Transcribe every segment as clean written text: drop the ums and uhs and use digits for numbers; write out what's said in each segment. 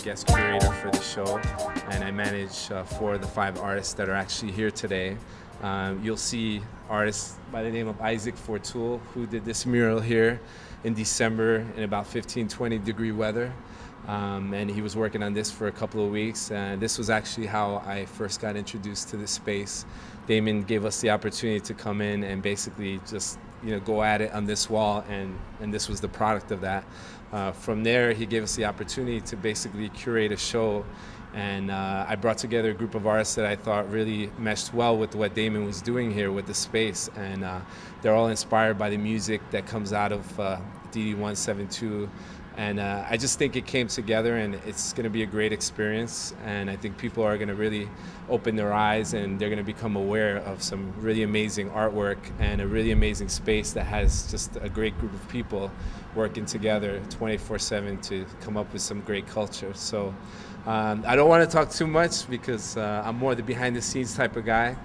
guest curator for the show, and I manage 4 of the 5 artists that are actually here today. You'll see artists by the name of Isaac Fortul, who did this mural here in December in about 15-20 degree weather. And he was working on this for a couple of weeks, and this was actually how I first got introduced to this space. Damon gave us the opportunity to come in and basically just go at it on this wall, and this was the product of that. From there, he gave us the opportunity to basically curate a show, and I brought together a group of artists that I thought really meshed well with what Damon was doing here with the space, and they're all inspired by the music that comes out of DD172. And I just think it came together, and it's going to be a great experience, and I think people are going to really open their eyes, and they're going to become aware of some really amazing artwork and a really amazing space that has just a great group of people working together 24/7 to come up with some great culture. So I don't want to talk too much because I'm more the behind-the-scenes type of guy.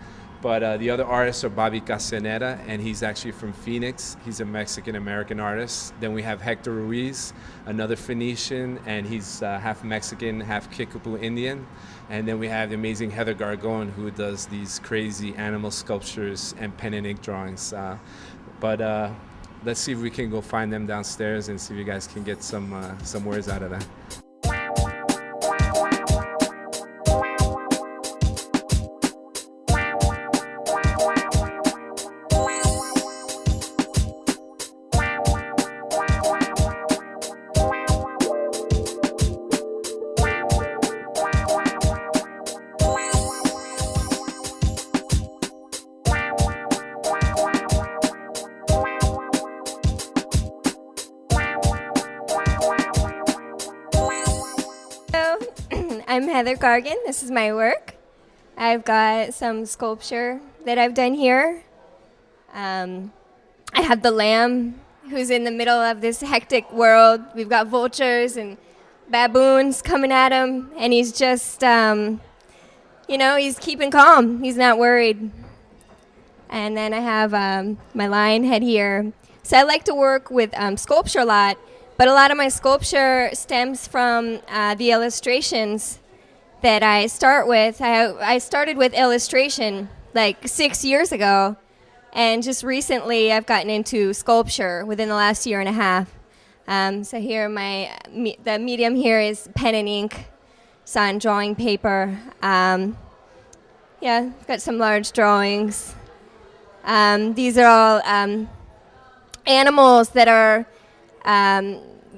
But the other artists are Bobby Castaneda, and he's actually from Phoenix. He's a Mexican-American artist. Then we have Hector Ruiz, another Phoenician, and he's half Mexican, half Kickapoo Indian. And then we have the amazing Heather Gargon, who does these crazy animal sculptures and pen and ink drawings. But let's see if we can go find them downstairs and see if you guys can get some words out of that. I'm Heather Gargan. This is my work. I've got some sculpture that I've done here. I have the lamb who's in the middle of this hectic world. We've got vultures and baboons coming at him, and he's just, he's keeping calm. He's not worried. And then I have my lion head here. So I like to work with sculpture a lot, but a lot of my sculpture stems from the illustrations that I start with. I started with illustration like 6 years ago, and just recently I've gotten into sculpture within the last year and a half. So here the medium here is pen and ink, so on drawing paper. I've got some large drawings. These are all animals that are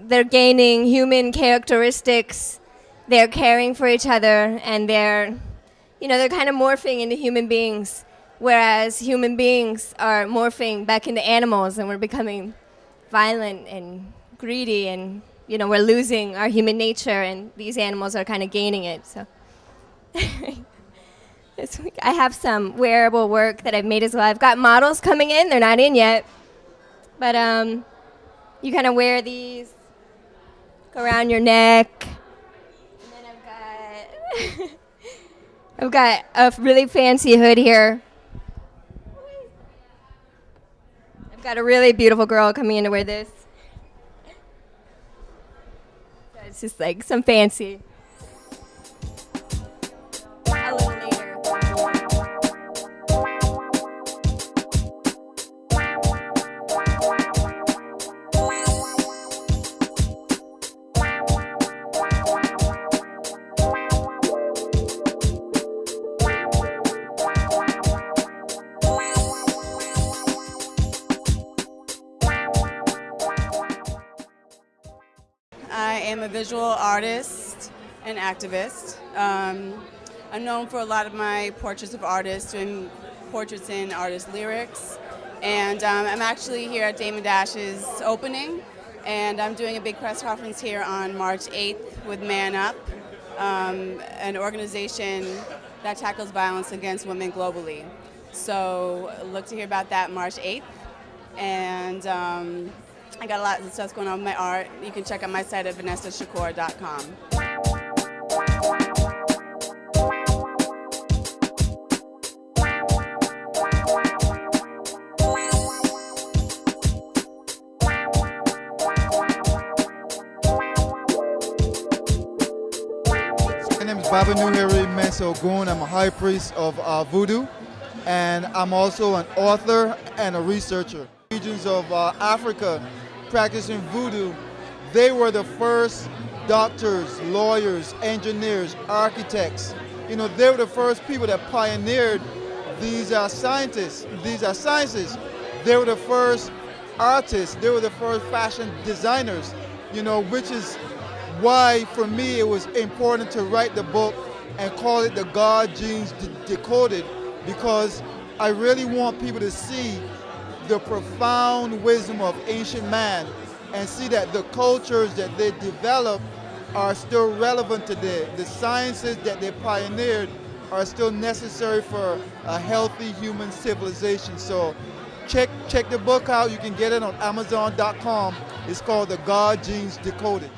they're gaining human characteristics. They're caring for each other, and they're kind of morphing into human beings, whereas human beings are morphing back into animals, and we're becoming violent and greedy, and we're losing our human nature, and these animals are kind of gaining it. So I have some wearable work that I've made as well. I've got models coming in. They're not in yet, but you kind of wear these, go around your neck. I've got a really fancy hood here. I've got a really beautiful girl coming in to wear this. So it's just like some fancy. A little later. I am a visual artist and activist. I'm known for a lot of my portraits of artists, doing portraits in artist lyrics. And I'm actually here at Damon Dash's opening, and I'm doing a big press conference here on March 8th with Man Up, an organization that tackles violence against women globally. So look to hear about that March 8th. And I got a lot of stuff going on with my art. You can check out my site at vanessashakur.com. Baba Nuhiri Menso Gun. I'm a high priest of voodoo, and I'm also an author and a researcher. Regions of Africa practicing voodoo, they were the first doctors, lawyers, engineers, architects. You know, they were the first people that pioneered these scientists. These are sciences. They were the first artists. They were the first fashion designers. You know, which is why for me it was important to write the book and call it The God Genes Decoded, because I really want people to see the profound wisdom of ancient man and see that the cultures that they developed are still relevant today. The sciences that they pioneered are still necessary for a healthy human civilization. So check the book out. You can get it on Amazon.com. It's called The God Genes Decoded.